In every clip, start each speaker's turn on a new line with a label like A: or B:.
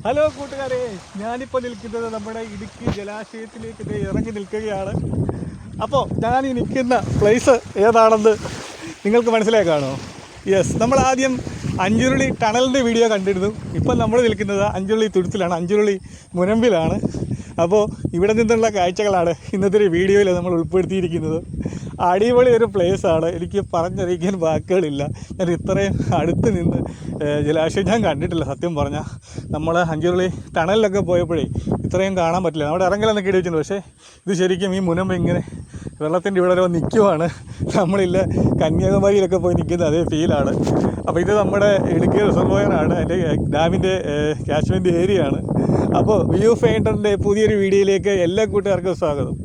A: Hello കൂട്ടുകാരെ, ഞാനിപ്പോൾ നിൽക്കുന്നത് നമ്മുടെ ഇടുക്കി ജലാശയത്തിലേക്ക് ഇറങ്ങി നിൽക്കുകയാണ്. അപ്പോൾ ഞാൻ ഈ നിൽക്കുന്ന പ്ലേസ് ഏതാണെന്ന് നിങ്ങൾക്ക് മനസ്സിലായി കാണുമോ? യെസ്, നമ്മൾ ആദ്യം അഞ്ചുരുളി ടണലിൻ്റെ വീഡിയോ കണ്ടിരുന്നു. ഇപ്പം നമ്മൾ നിൽക്കുന്നത് അഞ്ചുരുളി തുരുത്തിലാണ്, അഞ്ചുരുളി മുനമ്പിലാണ്. അപ്പോൾ ഇവിടെ നിന്നുള്ള കാഴ്ചകളാണ് ഇന്നത്തെ ഒരു വീഡിയോയിൽ നമ്മൾ ഉൾപ്പെടുത്തിയിരിക്കുന്നത്. അടിപൊളി ഒരു പ്ലേസാണ്, എനിക്ക് പറഞ്ഞറിയിക്കാൻ വാക്കുകളില്ല. ഞാൻ ഇത്രയും അടുത്ത് നിന്ന് ജലാശയം ഞാൻ കണ്ടിട്ടില്ല സത്യം പറഞ്ഞാൽ. നമ്മൾ അഞ്ചുരുളി ടണലിലൊക്കെ പോയപ്പോഴേ ഇത്രയും കാണാൻ പറ്റില്ല. നമ്മുടെ ഇറങ്ങലെന്നൊക്കെ ഇടി വെച്ചിട്ടുണ്ട്, പക്ഷേ ഇത് ശരിക്കും ഈ മുനമ്പ് ഇങ്ങനെ വെള്ളത്തിൻ്റെ ഇവിടെ വരെ നിൽക്കുവാണ്. നമ്മളില്ല കന്യാകുമാരിയിലൊക്കെ പോയി നിൽക്കുന്ന അതേ ഫീലാണ്. അപ്പോൾ ഇത് നമ്മുടെ ഇടുക്കി റിസർവോയറാണ്, അതിൻ്റെ ഡാമിൻ്റെ ക്യാച്ച്മെൻറ്റ് ഏരിയ ആണ്. അപ്പോൾ വ്യൂ ഫൈൻഡറിൻ്റെ പുതിയൊരു വീഡിയോയിലേക്ക് എല്ലാ കൂട്ടുകാർക്കും സ്വാഗതം.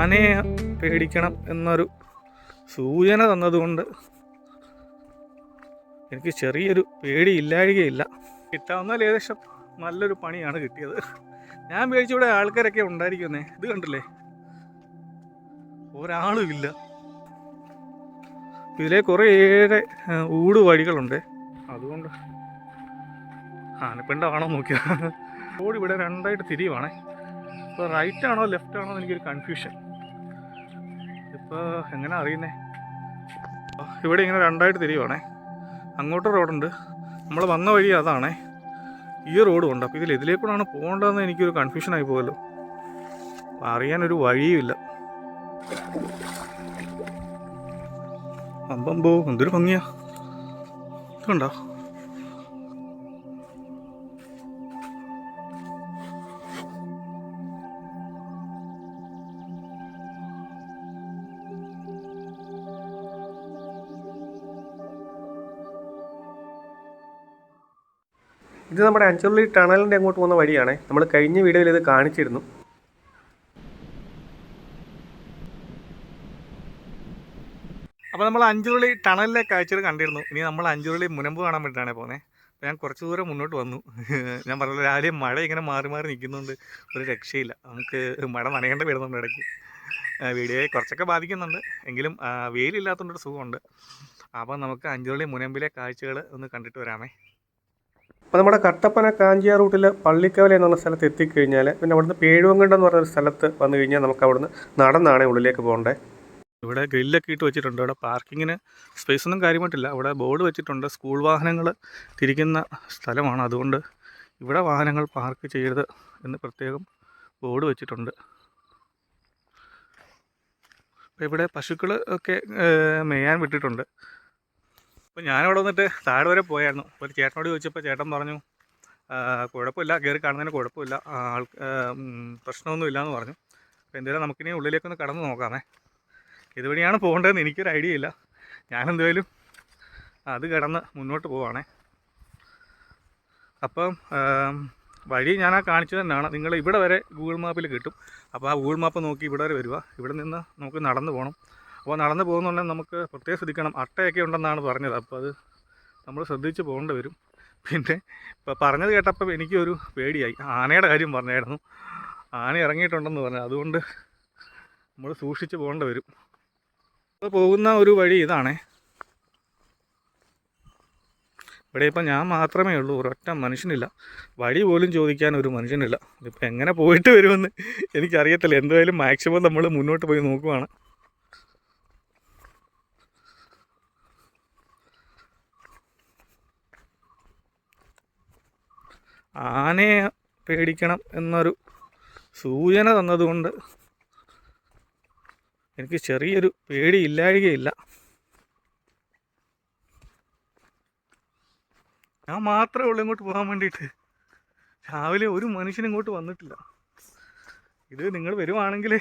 A: ആനയെ പേടിക്കണം എന്നൊരു സൂചന തന്നതുകൊണ്ട് എനിക്ക് ചെറിയൊരു പേടിയില്ലാഴികയില്ല. കിട്ടാവുന്നാൽ ഏകദേശം നല്ലൊരു പണിയാണ് കിട്ടിയത്. ഞാൻ പേടിച്ചിവിടെ ആൾക്കാരൊക്കെ ഉണ്ടായിരിക്കുന്നേ. ഇത് കണ്ടില്ലേ, ഒരാളുമില്ല. ഇതിലെ കുറേയേറെ ഊട് വഴികളുണ്ട്. അതുകൊണ്ട് ആനപ്പിണ്ടാണോ നോക്കിയാൽ റോഡ് ഇവിടെ രണ്ടായിട്ട് തിരിയുവാണേ. ഇപ്പോൾ റൈറ്റ് ആണോ ലെഫ്റ്റ് ആണോ എന്ന് എനിക്കൊരു കൺഫ്യൂഷൻ. ഇപ്പോൾ എങ്ങനെ അറിയുന്നേ? ഇവിടെ ഇങ്ങനെ രണ്ടായിട്ട് തിരിയുവാണേ. അങ്ങോട്ട് റോഡുണ്ട്, നമ്മൾ വന്ന വഴി അതാണേ. ഈ റോഡും ഉണ്ട്. അപ്പോൾ ഇതിലേക്കൂടാണ് പോകേണ്ടതെന്ന് എനിക്കൊരു കൺഫ്യൂഷനായി പോകുമല്ലോ. അറിയാനൊരു വഴിയുമില്ല. അമ്പമ്പോ എന്തൊരു ഭംഗിയാ, ഇതുണ്ടോ?
B: ഇത് നമ്മുടെ അഞ്ചുരുളി ടണലിൻ്റെ അങ്ങോട്ട് പോകുന്ന വഴിയാണ്. നമ്മൾ കഴിഞ്ഞ വീഡിയോയിൽ ഇത് കാണിച്ചിരുന്നു.
A: അപ്പോൾ നമ്മൾ അഞ്ചുരുളി ടണലിലെ കാഴ്ചകൾ കണ്ടിരുന്നു. ഇനി നമ്മൾ അഞ്ചുരുളി മുനമ്പ് കാണാൻ വേണ്ടിയിട്ടാണ് പോകുന്നത്. അപ്പോൾ ഞാൻ കുറച്ച് ദൂരം മുന്നോട്ട് വന്നു. ഞാൻ പറഞ്ഞല്ലോ, രാവിലെ മഴ ഇങ്ങനെ മാറി മാറി നിൽക്കുന്നുണ്ട്, ഒരു രക്ഷയില്ല. നമുക്ക് മഴ നനയേണ്ട വരുന്നുണ്ട് ഇടയ്ക്ക്. വീഡിയോയെ കുറച്ചൊക്കെ ബാധിക്കുന്നുണ്ട്, എങ്കിലും വെയിലില്ലാത്തതുകൊണ്ടൊരു സുഖമുണ്ട്. അപ്പോൾ നമുക്ക് അഞ്ചുരുളി മുനമ്പിലെ കാഴ്ചകൾ ഒന്ന് കണ്ടിട്ട് വരാമേ.
B: അപ്പോൾ നമ്മുടെ കട്ടപ്പന കാഞ്ചിയ റൂട്ടിൽ പള്ളിക്കവല എന്ന് പറഞ്ഞ സ്ഥലത്ത് എത്തിക്കഴിഞ്ഞാൽ പിന്നെ അവിടുന്ന് പേഴുവങ്കണ്ടം എന്ന് പറഞ്ഞൊരു സ്ഥലത്ത് വന്നു കഴിഞ്ഞാൽ നമുക്ക് അവിടുന്ന് നടന്നാണ് ഉള്ളിലേക്ക് പോകേണ്ടത്.
A: ഇവിടെ ഗ്രില്ലൊക്കെ ഇട്ട് വെച്ചിട്ടുണ്ട്. ഇവിടെ പാർക്കിങ്ങിന് സ്പേസ് ഒന്നും കാര്യമായിട്ടില്ല. ഇവിടെ ബോർഡ് വെച്ചിട്ടുണ്ട്, സ്കൂൾ വാഹനങ്ങൾ തിരിക്കുന്ന സ്ഥലമാണ്. അതുകൊണ്ട് ഇവിടെ വാഹനങ്ങൾ പാർക്ക് ചെയ്യരുത് എന്ന് പ്രത്യേകം ബോർഡ് വെച്ചിട്ടുണ്ട്. അപ്പോൾ ഇവിടെ പശുക്കൾ ഒക്കെ മേയാൻ വിട്ടിട്ടുണ്ട്. അപ്പോൾ ഞാനവിടെ വന്നിട്ട് താഴെ വരെ പോയായിരുന്നു. അപ്പോൾ ഒരു ചേട്ടനോട് ചോദിച്ചപ്പോൾ ചേട്ടൻ പറഞ്ഞു കുഴപ്പമില്ല, കയറി കാണുന്നതിന് കുഴപ്പമില്ല, പ്രശ്നമൊന്നുമില്ല എന്ന് പറഞ്ഞു. അപ്പോൾ എന്തായാലും നമുക്കിനി ഉള്ളിലേക്കൊന്ന് കടന്ന് നോക്കാമേ. ഇതുവഴിയാണ് പോകേണ്ടതെന്ന് എനിക്കൊരു ഐഡിയ ഇല്ല. ഞാനെന്തായാലും അത് കടന്ന് മുന്നോട്ട് പോവാണേ. അപ്പം വഴി ഞാൻ കാണിച്ചു തന്നെയാണ്. നിങ്ങൾ ഇവിടെ വരെ ഗൂഗിൾ മാപ്പിൽ കിട്ടും. അപ്പോൾ ആ ഗൂഗിൾ മാപ്പ് നോക്കി ഇവിടെ വരെ വരിക. ഇവിടെ നിന്ന് നമുക്ക് നടന്നു പോകണം. അപ്പോൾ നടന്നു പോകുന്നുണ്ടെങ്കിൽ നമുക്ക് പ്രത്യേകം ശ്രദ്ധിക്കണം, അട്ടയൊക്കെ ഉണ്ടെന്നാണ് പറഞ്ഞത്. അപ്പോൾ അത് നമ്മൾ ശ്രദ്ധിച്ച് പോകേണ്ടി വരും. പിന്നെ ഇപ്പോൾ പറഞ്ഞത് കേട്ടപ്പോൾ എനിക്കൊരു പേടിയായി. ആനയുടെ കാര്യം പറഞ്ഞായിരുന്നു, ആന ഇറങ്ങിയിട്ടുണ്ടെന്ന് പറഞ്ഞു. അതുകൊണ്ട് നമ്മൾ സൂക്ഷിച്ച് പോകേണ്ടി വരും. അപ്പോൾ പോകുന്ന ഒരു വഴി ഇതാണേ. ഇവിടെ ഇപ്പം ഞാൻ മാത്രമേ ഉള്ളൂ, ഒരൊറ്റ മനുഷ്യനില്ല. വഴി പോലും ചോദിക്കാൻ ഒരു മനുഷ്യനില്ല. ഇതിപ്പോൾ എങ്ങനെ പോയിട്ട് വരുമെന്ന് എനിക്കറിയത്തില്ല. എന്തായാലും മാക്സിമം നമ്മൾ മുന്നോട്ട് പോയി നോക്കുവാണ്. ആനയെ പേടിക്കണം എന്നൊരു സൂചന തന്നതുകൊണ്ട് എനിക്ക് ചെറിയൊരു പേടിയില്ലാഴികയില്ല. ഞാൻ മാത്രമേ ഉള്ളൂ ഇങ്ങോട്ട് പോകാൻ വേണ്ടിയിട്ട്. രാവിലെ ഒരു മനുഷ്യനും ഇങ്ങോട്ട് വന്നിട്ടില്ല. ഇത് നിങ്ങൾ വരുവാണെങ്കിൽ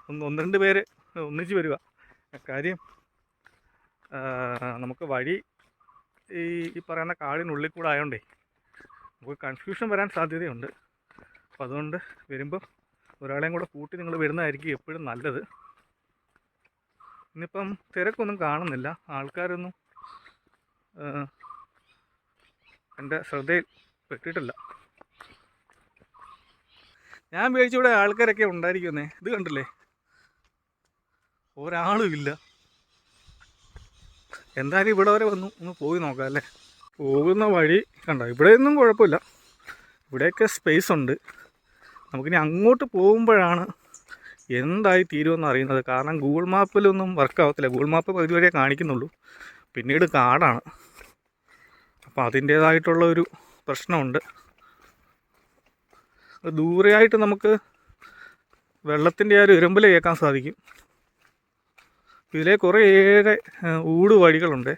A: ഒന്ന് രണ്ട് പേര് ഒന്നിച്ച് വരിക. കാര്യം നമുക്ക് വഴി ഈ പറയുന്ന കാടിനുള്ളിൽ കൂടെ ആയതുകൊണ്ടേ നമുക്ക് കൺഫ്യൂഷൻ വരാൻ സാധ്യതയുണ്ട്. അപ്പോൾ അതുകൊണ്ട് വരുമ്പോൾ ഒരാളെയും കൂടെ കൂട്ടി നിങ്ങൾ വരുന്നതായിരിക്കും എപ്പോഴും നല്ലത്. ഇന്നിപ്പം തിരക്കൊന്നും കാണുന്നില്ല, ആൾക്കാരൊന്നും എൻ്റെ ശ്രദ്ധയിൽ പെട്ടിട്ടില്ല. ഞാൻ വിചാരിച്ചു ഇവിടെ ആൾക്കാരൊക്കെ ഉണ്ടായിരിക്കുന്നേ. ഇത് കണ്ടില്ലേ, ഒരാളും ഇല്ല. എന്തായാലും ഇവിടെ വരെ വന്നു, ഒന്ന് പോയി നോക്കാം അല്ലേ. പോകുന്ന വഴി കണ്ടോ, ഇവിടെയൊന്നും കുഴപ്പമില്ല, ഇവിടെയൊക്കെ സ്പേസ് ഉണ്ട്. നമുക്കിനി അങ്ങോട്ട് പോകുമ്പോഴാണ് എന്തായി തീരുമെന്ന് അറിയുന്നത്. കാരണം ഗൂഗിൾ മാപ്പിലൊന്നും വർക്കാവത്തില്ല. ഗൂഗിൾ മാപ്പ് പകുതി വരെ കാണിക്കുന്നുള്ളൂ, പിന്നീട് കാടാണ്. അപ്പോൾ അതിൻ്റേതായിട്ടുള്ള ഒരു പ്രശ്നമുണ്ട്. ദൂരെയായിട്ട് നമുക്ക് വെള്ളത്തിൻ്റെ ആ ഒരു ഇരമ്പൽ കേൾക്കാൻ സാധിക്കും. ഇതിലെ കുറേയേറെ ഊട് വഴികളുണ്ട്.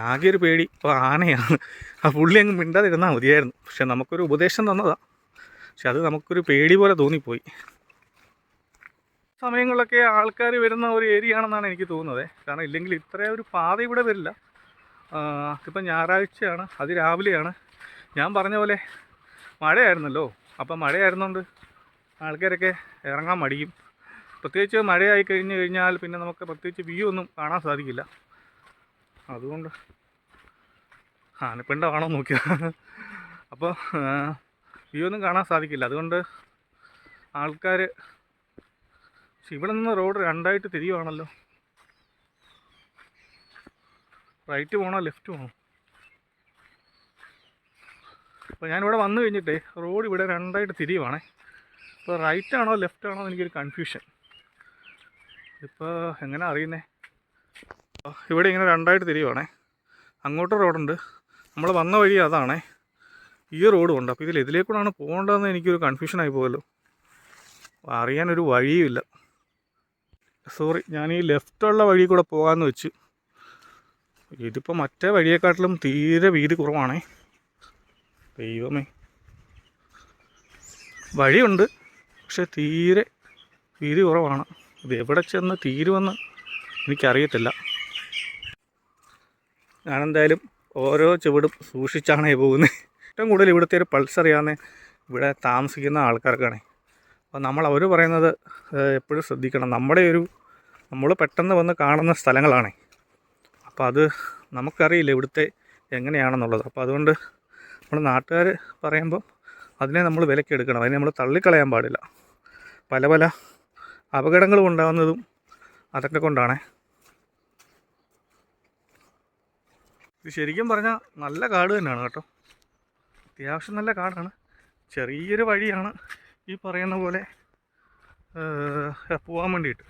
A: ആകെ ഒരു പേടി ഇപ്പോൾ ആനയാണ്. ആ പുള്ളി അങ്ങ് മിണ്ടാതിരുന്നാൽ മതിയായിരുന്നു. പക്ഷെ നമുക്കൊരു ഉപദേശം തന്നതാണ്, പക്ഷെ അത് നമുക്കൊരു പേടി പോലെ തോന്നിപ്പോയി. സമയങ്ങളിലൊക്കെ ആൾക്കാർ വരുന്ന ഒരു ഏരിയ ആണെന്നാണ് എനിക്ക് തോന്നുന്നത്. കാരണം ഇല്ലെങ്കിൽ ഇത്രയും ഒരു പാത ഇവിടെ വരില്ല. ഇപ്പം ഞായറാഴ്ചയാണ്, അതിരാവിലെയാണ്. ഞാൻ പറഞ്ഞ പോലെ മഴയായിരുന്നല്ലോ. അപ്പം മഴയായിരുന്നുകൊണ്ട് ആൾക്കാരൊക്കെ ഇറങ്ങാൻ മടിക്കും. പ്രത്യേകിച്ച് മഴയായി കഴിഞ്ഞാൽ പിന്നെ നമുക്ക് പ്രത്യേകിച്ച് വ്യൂ ഒന്നും കാണാൻ സാധിക്കില്ല. അതുകൊണ്ട് ആനപ്പിണ്ടമാണോ നോക്കിയാൽ അപ്പോൾ വ്യൂ ഒന്നും കാണാൻ സാധിക്കില്ല. അതുകൊണ്ട് ആൾക്കാർ ഇവിടെ നിന്ന് റോഡ് രണ്ടായിട്ട് തിരിയുവാണല്ലോ. റൈറ്റ് പോകണോ ലെഫ്റ്റ് പോകണോ? അപ്പോൾ ഞാനിവിടെ വന്നു കഴിഞ്ഞിട്ടേ റോഡ് ഇവിടെ രണ്ടായിട്ട് തിരിയുവാണേ. ഇപ്പോൾ റൈറ്റ് ആണോ ലെഫ്റ്റ് ആണോ എന്ന് എനിക്കൊരു കൺഫ്യൂഷൻ. ഇപ്പോൾ എങ്ങനെ അറിയുന്നേ? ഇവിടെ ഇങ്ങനെ രണ്ടായിട്ട് തിരിയുവാണേ. അങ്ങോട്ട് റോഡുണ്ട്, നമ്മൾ വന്ന വഴി അതാണേ. ഈ റോഡും ഉണ്ട്. അപ്പോൾ ഇതിൽ എതിലേക്കൂടാണ് പോകേണ്ടതെന്ന് എനിക്കൊരു കൺഫ്യൂഷനായി പോകുമല്ലോ. അറിയാനൊരു വഴിയുമില്ല. സോറി, ഞാൻ ഈ ലെഫ്റ്റുള്ള വഴി കൂടെ പോകാമെന്ന് വെച്ചു. ഇതിപ്പോൾ മറ്റേ വഴിയെക്കാട്ടിലും തീരെ വീതി കുറവാണേ. ദൈവമേ, വഴിയുണ്ട് പക്ഷെ തീരെ വീതി കുറവാണ്. ഇത് എവിടെ ചെന്ന് തീരുമെന്ന് എനിക്കറിയത്തില്ല. ഞാനെന്തായാലും ഓരോ ചുവടും സൂക്ഷിച്ചാണേ പോകുന്നത്. ഏറ്റവും കൂടുതൽ ഇവിടുത്തെ ഒരു പൾസ് അറിയാവുന്ന ഇവിടെ താമസിക്കുന്ന ആൾക്കാർക്കാണ്. അപ്പോൾ അവർ പറയുന്നത് എപ്പോഴും ശ്രദ്ധിക്കണം. നമ്മൾ പെട്ടെന്ന് വന്ന് കാണുന്ന സ്ഥലങ്ങളാണ്. അപ്പോൾ അത് നമുക്കറിയില്ല ഇവിടുത്തെ എങ്ങനെയാണെന്നുള്ളത്. അപ്പോൾ അതുകൊണ്ട് നമ്മൾ നാട്ടുകാർ പറയുമ്പോൾ അതിനെ നമ്മൾ വിലക്കെടുക്കണം. അതിനെ നമ്മൾ തള്ളിക്കളയാൻ പാടില്ല. പല പല അപകടങ്ങളും ഉണ്ടാകുന്നതും അതൊക്കെ കൊണ്ടാണ്. ഇത് ശരിക്കും പറഞ്ഞാൽ നല്ല കാട് തന്നെയാണ് കേട്ടോ. അത്യാവശ്യം നല്ല കാടാണ്. ചെറിയൊരു വഴിയാണ് ഈ പറയുന്ന പോലെ പോകാൻ വേണ്ടിയിട്ട്.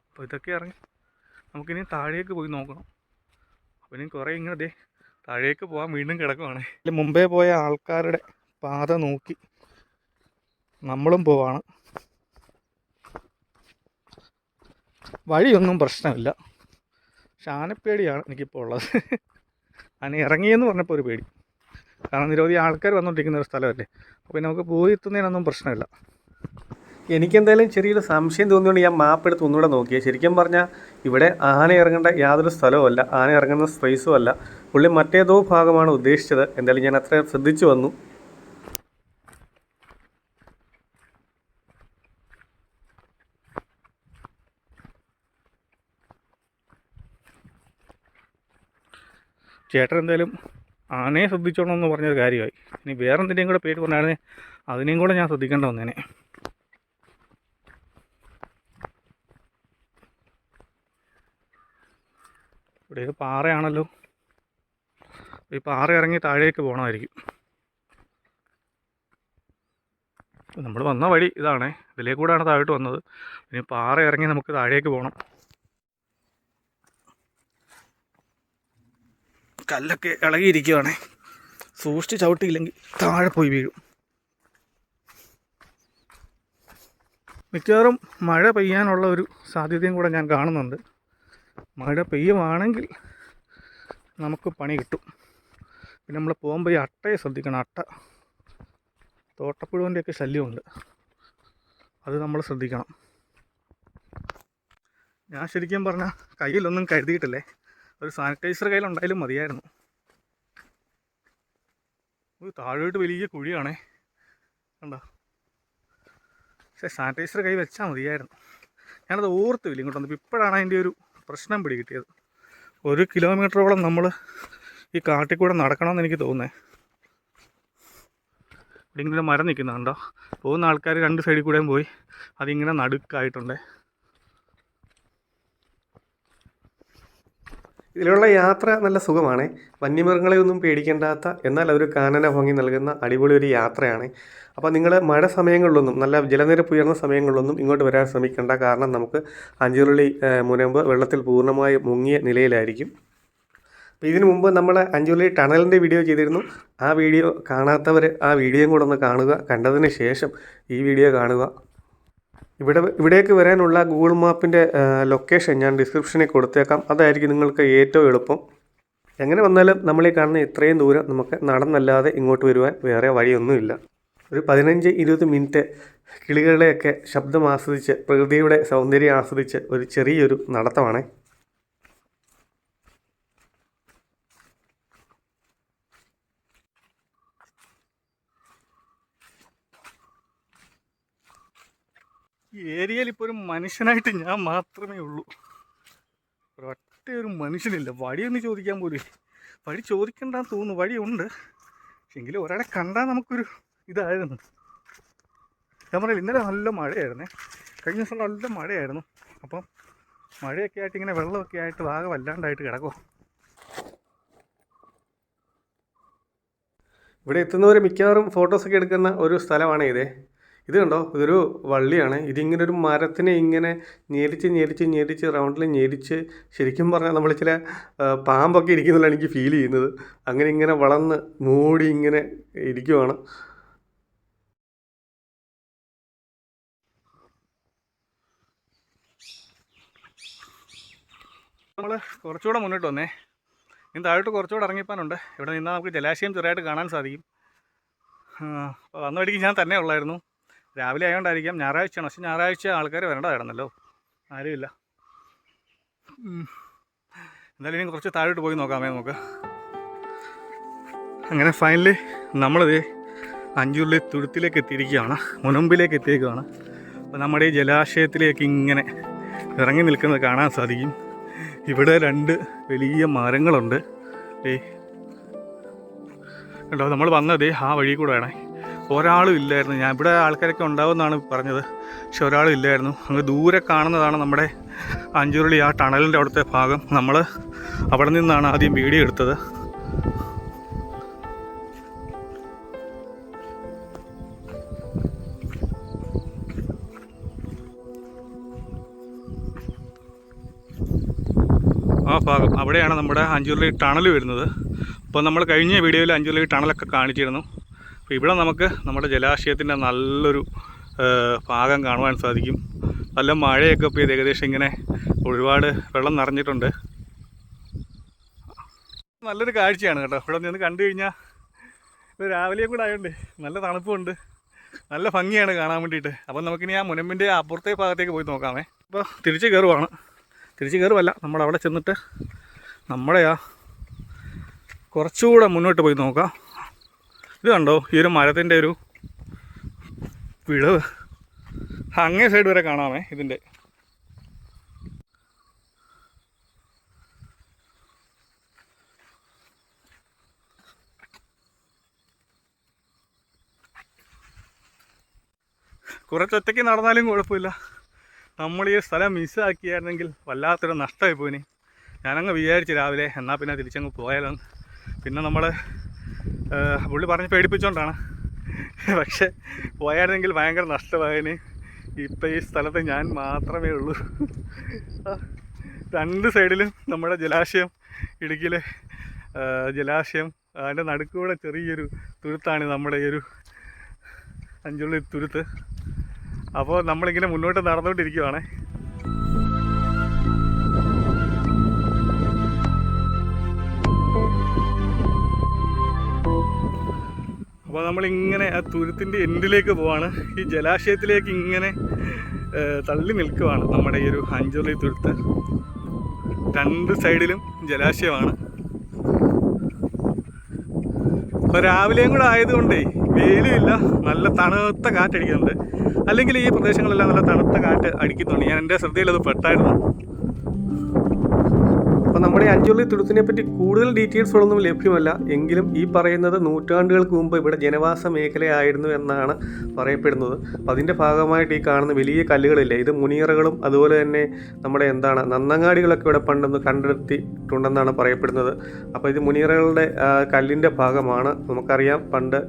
A: അപ്പോൾ ഇതൊക്കെ ഇറങ്ങി നമുക്കിനി താഴേക്ക് പോയി നോക്കണം. അപ്പോൾ ഇനി കുറേ ഇങ്ങനെ താഴേക്ക് പോകാൻ വീണ്ടും കിടക്കുവാണ്. മുമ്പേ പോയ ആൾക്കാരുടെ പാത നോക്കി നമ്മളും പോവാണ്. വഴിയൊന്നും പ്രശ്നമില്ല, പക്ഷെ ആനപ്പേടിയാണ് എനിക്കിപ്പോൾ ഉള്ളത്. ആന ഇറങ്ങിയെന്ന് പറഞ്ഞപ്പോൾ ഒരു പേടി. കാരണം നിരവധി ആൾക്കാർ വന്നുകൊണ്ടിരിക്കുന്ന ഒരു സ്ഥലമല്ലേ. അപ്പോൾ നമുക്ക് പോയി എത്തുന്നതിനൊന്നും പ്രശ്നമില്ല.
B: എനിക്കെന്തായാലും ചെറിയൊരു സംശയം തോന്നിയുകൊണ്ട് ഞാൻ മാപ്പ് എടുത്ത് ഒന്നുകൂടെ നോക്കിയത്. ശരിക്കും പറഞ്ഞാൽ ഇവിടെ ആന ഇറങ്ങേണ്ട യാതൊരു സ്ഥലവുമല്ല, ആന ഇറങ്ങുന്ന സ്പേസും അല്ല. പുള്ളി മറ്റേതോ ഭാഗമാണ് ഉദ്ദേശിച്ചത്. എന്തായാലും ഞാൻ അത്ര ശ്രദ്ധിച്ചു വന്നു.
A: ചേട്ടൻ എന്തായാലും ആനയെ ശ്രദ്ധിച്ചോണമെന്ന് പറഞ്ഞൊരു കാര്യമായി. ഇനി വേറെ എന്തിൻ്റെയും കൂടെ പേര് പറഞ്ഞാൽ അതിനെയും കൂടെ ഞാൻ ശ്രദ്ധിക്കേണ്ട വന്നേനെ. ഇവിടെ ഒരു പാറയാണല്ലോ. ഈ പാറ ഇറങ്ങി താഴേക്ക് പോകണമായിരിക്കും. നമ്മൾ വന്ന വഴി ഇതാണേ, ഇതിലേ കൂടെയാണ് താഴോട്ട് വന്നത്. ഇനി പാറ ഇറങ്ങി നമുക്ക് താഴേക്ക് പോകണം. കല്ലൊക്കെ ഇളകിയിരിക്കുകയാണേ, സൂക്ഷിച്ച് ചവിട്ടിയില്ലെങ്കിൽ താഴെ പോയി വീഴും. മിക്കവാറും മഴ പെയ്യാനുള്ള ഒരു സാധ്യതയും കൂടെ ഞാൻ കാണുന്നുണ്ട്. മഴ പെയ്യുവാണെങ്കിൽ നമുക്ക് പണി കിട്ടും. പിന്നെ നമ്മൾ പോകുമ്പോൾ ഈ അട്ടയെ ശ്രദ്ധിക്കണം. അട്ട, തോട്ടപ്പുഴുവിൻ്റെയൊക്കെ ശല്യമുണ്ട്, അത് നമ്മൾ ശ്രദ്ധിക്കണം. ഞാൻ ശരിക്കും പറഞ്ഞാൽ കയ്യിലൊന്നും കരുതിയിട്ടില്ലേ. ഒരു സാനിറ്റൈസർ കയ്യിലുണ്ടായാലും മതിയായിരുന്നു. താഴോട്ട് വലിയ കുഴിയാണേ, കണ്ടോ. പക്ഷേ സാനിറ്റൈസർ കൈ വെച്ചാൽ മതിയായിരുന്നു. ഞാനത് ഓർത്തില്ല ഇങ്ങോട്ട് വന്നപ്പോൾ. ഇപ്പോഴാണ് അതിൻ്റെ ഒരു പ്രശ്നം പിടികിട്ടിയത്. 1 കിലോമീറ്ററോളം നമ്മൾ ഈ കാട്ടിൽ കൂടെ നടക്കണമെന്ന് എനിക്ക് തോന്നുന്നത്. ഇവിടെ ഇങ്ങനെ മരം നിൽക്കുന്നുണ്ടോ, പോകുന്ന ആൾക്കാർ 2 സൈഡിൽ കൂടെയും പോയി അതിങ്ങനെ നടുക്കായിട്ടുണ്ട്.
B: ഇതിലുള്ള യാത്ര നല്ല സുഖമാണ്. വന്യമൃഗങ്ങളെ ഒന്നും പേടിക്കേണ്ടാത്ത, എന്നാൽ അതൊരു കാനന ഭംഗി നൽകുന്ന അടിപൊളി ഒരു യാത്രയാണ്. അപ്പോൾ നിങ്ങൾ മഴ സമയങ്ങളിലൊന്നും, നല്ല ജലനിരപ്പ് ഉയർന്ന സമയങ്ങളിലൊന്നും ഇങ്ങോട്ട് വരാൻ ശ്രമിക്കേണ്ട. കാരണം നമുക്ക് അഞ്ചുരുളി മുനമ്പ് വെള്ളത്തിൽ പൂർണ്ണമായി മുങ്ങിയ നിലയിലായിരിക്കും. അപ്പോൾ ഇതിനു മുമ്പ് നമ്മൾ അഞ്ചുരുളി ടണലിൻ്റെ വീഡിയോ ചെയ്തിരുന്നു. ആ വീഡിയോ കാണാത്തവർ ആ വീഡിയോയും കൂടെ ഒന്ന് കാണുക. കണ്ടതിന് ശേഷം ഈ വീഡിയോ കാണുക. ഇവിടേക്ക് വരാനുള്ള ഗൂഗിൾ മാപ്പിൻ്റെ ലൊക്കേഷൻ ഞാൻ ഡിസ്ക്രിപ്ഷനിൽ കൊടുത്തേക്കാം. അതായിരിക്കും നിങ്ങൾക്ക് ഏറ്റവും എളുപ്പം. എങ്ങനെ വന്നാലും നമ്മളീ കാണുന്ന ഇത്രയും ദൂരം നമുക്ക് നടന്നല്ലാതെ ഇങ്ങോട്ട് വരുവാൻ വേറെ വഴിയൊന്നുമില്ല. ഒരു 15-20 മിനിറ്റ് കിളികളുടെയൊക്കെ ശബ്ദം ആസ്വദിച്ച്, പ്രകൃതിയുടെ സൗന്ദര്യം ആസ്വദിച്ച് ഒരു ചെറിയൊരു നടത്തമാണ്.
A: ഈ ഏരിയയിൽ ഇപ്പോൾ ഒരു മനുഷ്യനായിട്ട് ഞാൻ മാത്രമേ ഉള്ളൂ. ഒരൊറ്റ ഒരു മനുഷ്യനില്ല. വഴിയൊന്നും ചോദിക്കാൻ പോലും. വഴി ചോദിക്കണ്ടെന്ന് തോന്നുന്നു. വഴിയുണ്ട്, പക്ഷെങ്കിലും ഒരാളെ കണ്ടാൽ നമുക്കൊരു ഇതായിരുന്നു. ഞാൻ പറഞ്ഞില്ല, ഇന്നലെ നല്ല മഴയായിരുന്നേ. കഴിഞ്ഞ ദിവസം നല്ല മഴയായിരുന്നു. അപ്പം മഴയൊക്കെ ആയിട്ട് ഇങ്ങനെ വെള്ളമൊക്കെ ആയിട്ട് ആകെ വല്ലാണ്ടായിട്ട് കിടക്കുമോ.
B: ഇവിടെ എത്തുന്നവർ മിക്കവാറും ഫോട്ടോസൊക്കെ എടുക്കുന്ന ഒരു സ്ഥലമാണ് ഇത്. ഇത് കണ്ടോ, ഇതൊരു വള്ളിയാണ്. ഇതിങ്ങനെ ഒരു മരത്തിനെ ഇങ്ങനെ ഞെരിച്ച് റൗണ്ടിൽ ഞെരിച്ച്, ശരിക്കും പറഞ്ഞാൽ നമ്മൾ ചില പാമ്പൊക്കെ ഇരിക്കുന്നതാണ് എനിക്ക് ഫീൽ ചെയ്യുന്നത്. അങ്ങനെ ഇങ്ങനെ വളർന്ന് മൂടി ഇങ്ങനെ ഇരിക്കുവാണ്.
A: നമ്മൾ കുറച്ചുകൂടെ മുന്നോട്ട് വന്നേ. ഇനി താഴോട്ട് കുറച്ചുകൂടെ ഇറങ്ങിപ്പാനുണ്ട്. ഇവിടെ നിന്നാൽ നമുക്ക് ജലാശയം ചെറുതായിട്ട് കാണാൻ സാധിക്കും. അപ്പോൾ വന്ന വഴിക്ക് ഞാൻ തന്നെ ഉള്ളായിരുന്നു. രാവിലെ ആയതുകൊണ്ടായിരിക്കാം, ഞായറാഴ്ചയാണ്. പക്ഷെ ഞായറാഴ്ച ആൾക്കാർ വരേണ്ടതായിരുന്നല്ലോ, ആരുമില്ല. എന്തായാലും ഇനി കുറച്ച് താഴോട്ട് പോയി നോക്കാമേ നമുക്ക്. അങ്ങനെ ഫൈനലി നമ്മളിത് അഞ്ചുരുളി തുരുത്തിലേക്ക് എത്തിയിരിക്കുകയാണ്, മുനമ്പിലേക്ക് എത്തിയേക്കുകയാണ്. അപ്പോൾ നമ്മുടെ ഈ ജലാശയത്തിലേക്ക് ഇങ്ങനെ ഇറങ്ങി നിൽക്കുന്നത് കാണാൻ സാധിക്കും. ഇവിടെ 2 വലിയ മരങ്ങളുണ്ട്. കേട്ടോ, നമ്മൾ വന്നത് ആ വഴി കൂടെ വേണേ. ഒരാളും ഇല്ലായിരുന്നു. ഞാൻ ഇവിടെ ആൾക്കാരൊക്കെ ഉണ്ടാവുമെന്നാണ് പറഞ്ഞത്, പക്ഷെ ഒരാളും ഇല്ലായിരുന്നു. അങ്ങ് ദൂരെ കാണുന്നതാണ് നമ്മുടെ അഞ്ചുരുളി ആ ടണലിൻ്റെ അവിടുത്തെ ഭാഗം. നമ്മൾ അവിടെ നിന്നാണ് ആദ്യം വീഡിയോ എടുത്തത്. ആ ഭാഗം അവിടെയാണ് നമ്മുടെ അഞ്ചുരുളി ടണൽ വരുന്നത്. അപ്പോൾ നമ്മൾ കഴിഞ്ഞ വീഡിയോയിൽ അഞ്ചുരുളി ടണലൊക്കെ കാണിച്ചിരുന്നു. അപ്പോൾ ഇവിടെ നമുക്ക് നമ്മുടെ ജലാശയത്തിൻ്റെ നല്ലൊരു ഭാഗം കാണുവാൻ സാധിക്കും. നല്ല മഴയൊക്കെ പെയ്ത് ഏകദേശം ഇങ്ങനെ ഒരുപാട് വെള്ളം നിറഞ്ഞിട്ടുണ്ട്. നല്ലൊരു കാഴ്ചയാണ് കേട്ടോ. ഇവിടെ നിന്ന് കണ്ടു കഴിഞ്ഞാൽ ഇപ്പോൾ രാവിലെയും കൂടെ ആയതുകൊണ്ട് നല്ല തണുപ്പുണ്ട്, നല്ല ഭംഗിയാണ് കാണാൻ വേണ്ടിയിട്ട്. അപ്പം നമുക്കിനി ആ മുനമ്പിൻ്റെ അപ്പുറത്തെ ഭാഗത്തേക്ക് പോയി നോക്കാമേ. അപ്പോൾ തിരിച്ച് കയറുമല്ല, നമ്മളവിടെ ചെന്നിട്ട് നമ്മുടെ ആ കുറച്ചുകൂടെ മുന്നോട്ട് പോയി നോക്കാം. ഇത് കണ്ടോ, ഈ ഒരു മരത്തിൻ്റെ ഒരു വിടവ് അങ്ങേ സൈഡ് വരെ കാണാമേ. ഇതിൻ്റെ കുറച്ചൊറ്റയ്ക്ക് നടന്നാലും കുഴപ്പമില്ല. നമ്മൾ ഈ സ്ഥലം മിസ്സാക്കിയായിരുന്നെങ്കിൽ വല്ലാത്തൊരു നഷ്ടമായി പോയിന്. ഞാനങ്ങ് വിചാരിച്ച് രാവിലെ എന്നാൽ പിന്നെ തിരിച്ചങ്ങ് പോയാലോന്ന്. പിന്നെ നമ്മൾ പുള്ളി പറഞ്ഞ് പേടിപ്പിച്ചുകൊണ്ടാണ്, പക്ഷെ പോയായിരുന്നെങ്കിൽ ഭയങ്കര നഷ്ടമായതിന്. ഇപ്പം ഈ സ്ഥലത്ത് ഞാൻ മാത്രമേ ഉള്ളൂ. 2 സൈഡിലും നമ്മുടെ ജലാശയം, ഇടുക്കിയിലെ ജലാശയം, അതിൻ്റെ നടുക്കൂടെ ചെറിയൊരു തുരുത്താണ് നമ്മുടെ ഈ ഒരു അഞ്ചുരുളി തുരുത്ത്. അപ്പോൾ നമ്മളിങ്ങനെ മുന്നോട്ട് നടന്നുകൊണ്ടിരിക്കുകയാണ്. അപ്പോൾ നമ്മളിങ്ങനെ ആ തുരുത്തിൻ്റെ എൻഡിലേക്ക് പോവാണ്. ഈ ജലാശയത്തിലേക്ക് ഇങ്ങനെ തള്ളി നിൽക്കുവാണ് നമ്മുടെ ഈ ഒരു അഞ്ചുരുളി തുരുത്ത്. 2 സൈഡിലും ജലാശയമാണ്. അപ്പോൾ രാവിലെയും കൂടെ ആയതുകൊണ്ടേ വെയിലുമില്ല, നല്ല തണുത്ത കാറ്റടിക്കുന്നുണ്ട്. അല്ലെങ്കിൽ ഈ പ്രദേശങ്ങളെല്ലാം നല്ല തണുത്ത കാറ്റ് അടിക്കുന്നുണ്ട്. ഞാൻ എൻ്റെ ശ്രദ്ധയിലത് പെട്ടായിരുന്നു.
B: അപ്പോൾ നമ്മുടെ അഞ്ചുരുളി തുരുത്തിനെ പറ്റി കൂടുതൽ ഡീറ്റെയിൽസുകളൊന്നും ലഭ്യമല്ല. എങ്കിലും ഈ പറയുന്നത് നൂറ്റാണ്ടുകൾക്ക് മുമ്പ് ഇവിടെ ജനവാസ മേഖലയായിരുന്നു എന്നാണ് പറയപ്പെടുന്നത്. അപ്പോൾ അതിൻ്റെ ഭാഗമായിട്ട് ഈ കാണുന്ന വലിയ കല്ലുകളില്ലേ, ഇത് മുനിയറകളും അതുപോലെ തന്നെ നമ്മുടെ നന്നങ്ങാടികളൊക്കെ ഇവിടെ പണ്ടൊന്ന് കണ്ടെടുത്തിട്ടുണ്ടെന്നാണ് പറയപ്പെടുന്നത്. അപ്പോൾ ഇത് മുനിയറകളുടെ കല്ലിൻ്റെ ഭാഗമാണ്. നമുക്കറിയാം പണ്ട്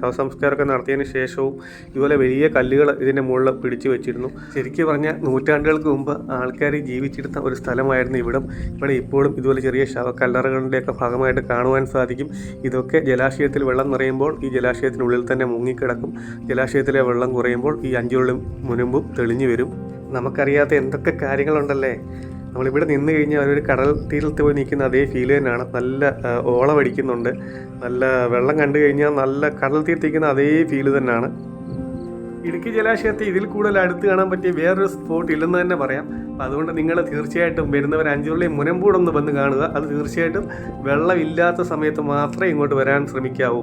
B: ശവസംസ്കാരമൊക്കെ നടത്തിയതിന് ശേഷവും ഇതുപോലെ വലിയ കല്ലുകൾ ഇതിൻ്റെ മുകളിൽ പിടിച്ചു വെച്ചിരുന്നു. ശരിക്കും പറഞ്ഞാൽ നൂറ്റാണ്ടുകൾക്ക് മുമ്പ് ആൾക്കാർ ജീവിച്ചിരുന്ന ഒരു സ്ഥലമായിരുന്നു ഇവിടം. ഇവിടെ ഇപ്പോഴും ഇതുപോലെ ചെറിയ ശവക്കല്ലറകളുടെയൊക്കെ ഭാഗമായിട്ട് കാണുവാൻ സാധിക്കും. ഇതൊക്കെ ജലാശയത്തിൽ വെള്ളം നിറയുമ്പോൾ ഈ ജലാശയത്തിനുള്ളിൽ തന്നെ മുങ്ങിക്കിടക്കും. ജലാശയത്തിലെ വെള്ളം കുറയുമ്പോൾ ഈ അഞ്ചുരുളി മുനമ്പും തെളിഞ്ഞു വരും. നമുക്കറിയാത്ത എന്തൊക്കെ കാര്യങ്ങളുണ്ടല്ലേ. നമ്മളിവിടെ നിന്ന് കഴിഞ്ഞാൽ ഒരു കടൽ തീരത്ത് പോയി നിൽക്കുന്ന അതേ ഫീൽ തന്നെയാണ്. നല്ല ഓളമടിക്കുന്നുണ്ട്. നല്ല വെള്ളം കണ്ടു കഴിഞ്ഞാൽ നല്ല കടൽ തീരത്തിരിക്കുന്ന അതേ ഫീൽ തന്നെയാണ്. ഇടുക്കി ജലാശയത്തെ ഇതിൽ കൂടുതൽ അടുത്ത് കാണാൻ പറ്റിയ വേറൊരു സ്പോട്ട് ഇല്ലെന്ന് തന്നെ പറയാം. അപ്പം അതുകൊണ്ട് നിങ്ങൾ തീർച്ചയായിട്ടും വരുന്നവർ അഞ്ചുരുളി മുനമ്പൂടൊന്ന് വന്ന് കാണുക. അത് തീർച്ചയായിട്ടും വെള്ളമില്ലാത്ത സമയത്ത് മാത്രമേ ഇങ്ങോട്ട് വരാൻ ശ്രമിക്കാവൂ.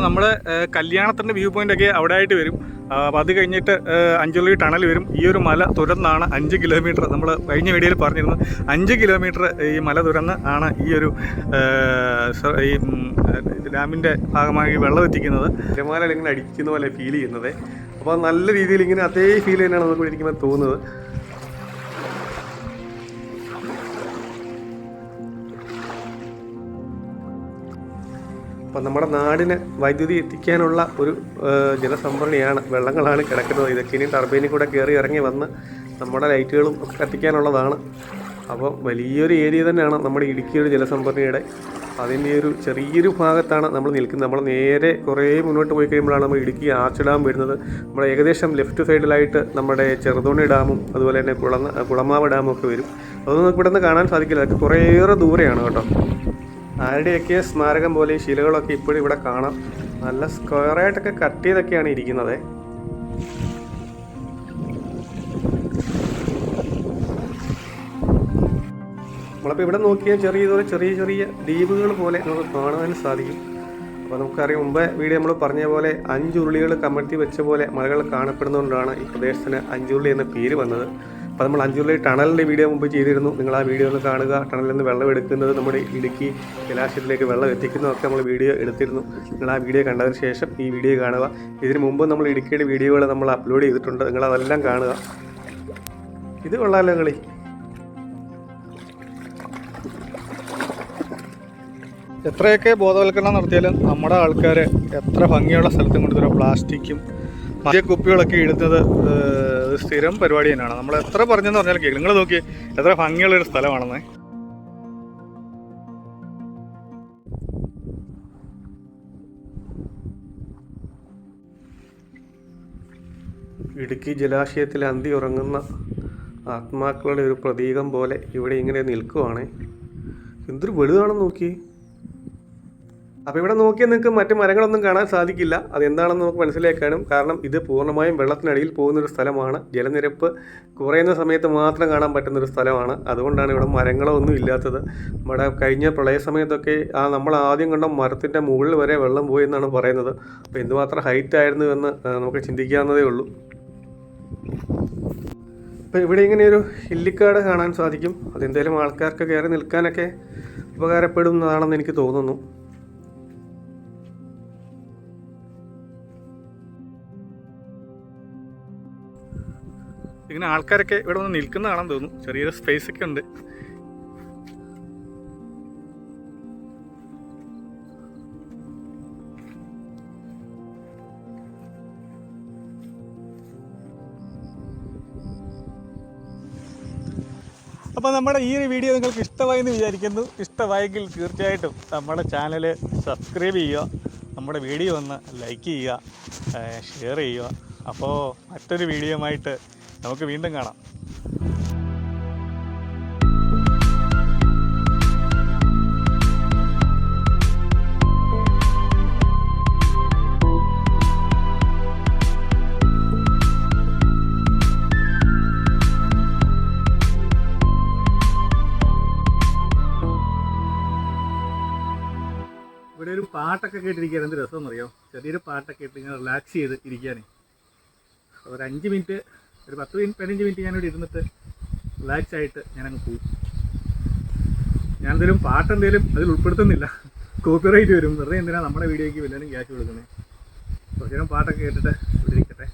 A: നമ്മൾ കല്യാണത്തിൻ്റെ വ്യൂ പോയിൻ്റൊക്കെ അവിടെ ആയിട്ട് വരും. അപ്പോൾ അത് കഴിഞ്ഞിട്ട് അഞ്ചുരുളി ടണൽ വരും. ഈ ഒരു മല തുരന്നാണ് 5 കിലോമീറ്റർ, നമ്മൾ കഴിഞ്ഞ വീഡിയോയിൽ പറഞ്ഞിരുന്നു, 5 കിലോമീറ്റർ ഈ മല തുരന്ന് ആണ് ഈ ഒരു ഈ ഡാമിൻ്റെ ഭാഗമായി വെള്ളം എത്തിക്കുന്നത്.
B: തിരമാല ഇങ്ങനെ അടിക്കുന്ന പോലെ ഫീൽ ചെയ്യുന്നത്. അപ്പോൾ നല്ല രീതിയിൽ ഇങ്ങനെ അതേ ഫീൽ തന്നെയാണ് നമുക്ക് ഇരിക്കുമ്പോൾ തോന്നുന്നത്. അപ്പം നമ്മുടെ നാടിന് വൈദ്യുതി എത്തിക്കാനുള്ള ഒരു ജലസംഭരണിയാണ്, വെള്ളങ്ങളാണ് കിടക്കുന്നത്. ഇതൊക്കെ ഇനി ടർബൈനിൽ കൂടെ കയറി ഇറങ്ങി വന്ന് നമ്മുടെ ലൈറ്റുകളും ഒക്കെ കത്തിക്കാനുള്ളതാണ്. അപ്പം വലിയൊരു ഏരിയ തന്നെയാണ് നമ്മുടെ ഇടുക്കിയുടെ ജലസംഭരണിയുടെ. അതിൻ്റെ ഒരു ചെറിയൊരു ഭാഗത്താണ് നമ്മൾ നിൽക്കുന്നത്. നമ്മൾ നേരെ കുറേ മുന്നോട്ട് പോയി കഴിയുമ്പോഴാണ് നമ്മൾ ഇടുക്കി ആർച്ച് ഡാം വരുന്നത്. നമ്മുടെ ഏകദേശം ലെഫ്റ്റ് സൈഡിലായിട്ട് നമ്മുടെ ചെറുതോണി ഡാമും അതുപോലെ തന്നെ കുളമാവ് ഡാമും ഒക്കെ വരും. അതൊന്നും നമുക്ക് ഇവിടെ നിന്ന് കാണാൻ സാധിക്കില്ല. അതൊക്കെ കുറേയേറെ ദൂരെയാണ് കേട്ടോ. ആരുടെയൊക്കെ സ്മാരകം പോലെ ഈ ശിലകളൊക്കെ ഇപ്പോഴും ഇവിടെ കാണാം. നല്ല സ്ക്വയറായിട്ടൊക്കെ കട്ട് ചെയ്തൊക്കെയാണ് ഇരിക്കുന്നത്. നമ്മളപ്പോൾ ഇവിടെ നോക്കിയാൽ ചെറിയ ദ്വീപുകൾ പോലെ നമുക്ക് കാണാൻ സാധിക്കും. അപ്പോൾ നമുക്കറിയാം, മുമ്പേ വീഡിയോ നമ്മൾ പറഞ്ഞ പോലെ 5 ഉരുളികൾ കമഴ്ത്തി വെച്ച പോലെ മലകൾ കാണപ്പെടുന്നതുകൊണ്ടാണ് ഈ പ്രദേശത്തിന് അഞ്ചുരുളി എന്ന പേര് വന്നത്. അപ്പോൾ നമ്മൾ അഞ്ചുരുളി ടണലിൻ്റെ വീഡിയോ മുമ്പ് ചെയ്തിരുന്നു. നിങ്ങൾ ആ വീഡിയോ ഒന്ന് കാണുക. ടണലിൽ നിന്ന് വെള്ളം എടുക്കുന്നത്, നമ്മുടെ ഇടുക്കി ജലാശയത്തിലേക്ക് വെള്ളം എത്തിക്കുന്നതൊക്കെ നമ്മൾ വീഡിയോ എടുത്തിരുന്നു. നിങ്ങൾ ആ വീഡിയോ കണ്ടതിന് ശേഷം ഈ വീഡിയോ കാണുക. ഇതിന് മുമ്പ് നമ്മൾ ഇടുക്കിയുടെ വീഡിയോകൾ നമ്മൾ അപ്ലോഡ് ചെയ്തിട്ടുണ്ട്. നിങ്ങളതെല്ലാം കാണുക. ഇത് കൊള്ളാമല്ലോ കളി.
A: എത്രയൊക്കെ ബോധവൽക്കരണം നടത്തിയാലും നമ്മുടെ ആൾക്കാർ എത്ര ഭംഗിയുള്ള സ്ഥലത്തും കൊണ്ട് തരാം പ്ലാസ്റ്റിക്കും മദ്യ കുപ്പികളൊക്കെ ഇടുന്നത് സ്ഥിരം പരിപാടി തന്നെയാണ്. നമ്മൾ എത്ര പറഞ്ഞെന്ന് പറഞ്ഞാൽ കേൾക്കും. നിങ്ങൾ നോക്കി എത്ര ഭംഗിയുള്ളൊരു സ്ഥലമാണെന്ന്.
B: ഇടുക്കി ജലാശയത്തിൽ അന്തി ഉറങ്ങുന്ന ആത്മാക്കളുടെ ഒരു പ്രതീകം പോലെ ഇവിടെ ഇങ്ങനെ നിൽക്കുവാണ്. എന്തൊരു വലുതാണെന്ന് നോക്കി. അപ്പോൾ ഇവിടെ നോക്കിയാൽ നിങ്ങൾക്ക് മറ്റു മരങ്ങളൊന്നും കാണാൻ സാധിക്കില്ല. അതെന്താണെന്ന് നമുക്ക് മനസ്സിലാക്കാനും. കാരണം ഇത് പൂർണ്ണമായും വെള്ളത്തിനടിയിൽ പോകുന്നൊരു സ്ഥലമാണ്. ജലനിരപ്പ് കുറയുന്ന സമയത്ത് മാത്രം കാണാൻ പറ്റുന്നൊരു സ്ഥലമാണ്. അതുകൊണ്ടാണ് ഇവിടെ മരങ്ങളോ ഒന്നും ഇല്ലാത്തത്. നമ്മുടെ കഴിഞ്ഞ പ്രളയ സമയത്തൊക്കെ നമ്മൾ ആദ്യം കണ്ട മരത്തിൻ്റെ മുകളിൽ വരെ വെള്ളം പോയി എന്നാണ് പറയുന്നത്. അപ്പോൾ എന്തുമാത്രം ഹൈറ്റ് ആയിരുന്നു എന്ന് നമുക്ക് ചിന്തിക്കാവുന്നതേ ഉള്ളൂ. അപ്പോൾ ഇവിടെ ഇങ്ങനെയൊരു ഇല്ലിക്കാട് കാണാൻ സാധിക്കും. അതെന്തായാലും ആൾക്കാർക്ക് കയറി നിൽക്കാനൊക്കെ ഉപകാരപ്പെടുന്നതാണെന്ന് എനിക്ക് തോന്നുന്നു.
A: ഇങ്ങനെ ആൾക്കാരൊക്കെ ഇവിടെ വന്ന് നിൽക്കുന്നതാണെന്ന് തോന്നുന്നു. ചെറിയൊരു സ്പേസ് ഒക്കെ ഉണ്ട്. അപ്പോൾ നമ്മുടെ ഈ ഒരു വീഡിയോ നിങ്ങൾക്ക് ഇഷ്ടമായി എന്ന് വിചാരിക്കുന്നു. ഇഷ്ടമായെങ്കിൽ തീർച്ചയായിട്ടും നമ്മുടെ ചാനൽ സബ്സ്ക്രൈബ് ചെയ്യുക, നമ്മുടെ വീഡിയോ ഒന്ന് ലൈക്ക് ചെയ്യുക, ഷെയർ ചെയ്യുക. അപ്പോൾ മറ്റൊരു വീഡിയോയുമായിട്ട് നമുക്ക് വീണ്ടും കാണാം. പാട്ടൊക്കെ കേട്ടിരിക്കാൻ എന്ത് രസമെന്നറിയോ? ചെറിയൊരു പാട്ടൊക്കെ ഇട്ട് ഇങ്ങനെ റിലാക്സ് ചെയ്ത് ഇരിക്കാനേ. ഒരു 5 മിനിറ്റ്, ഒരു 10-15 മിനിറ്റ് ഞാനിവിടെ ഇരുന്നിട്ട് റിലാക്സ് ആയിട്ട് ഞാനങ്ങ് പോകും. ഞാനെന്തെങ്കിലും പാട്ടെന്തെങ്കിലും അതിൽ ഉൾപ്പെടുത്തുന്നില്ല, കോപ്പിറൈറ്റ് വരും. വെറുതെ എന്തിനാണ് നമ്മുടെ വീഡിയോയ്ക്ക് വല്ലതും ക്യാഷ് കൊടുക്കുന്നത്. കുറച്ച് നേരം പാട്ടൊക്കെ കേട്ടിട്ട് ഇവിടെ ഇരിക്കട്ടെ.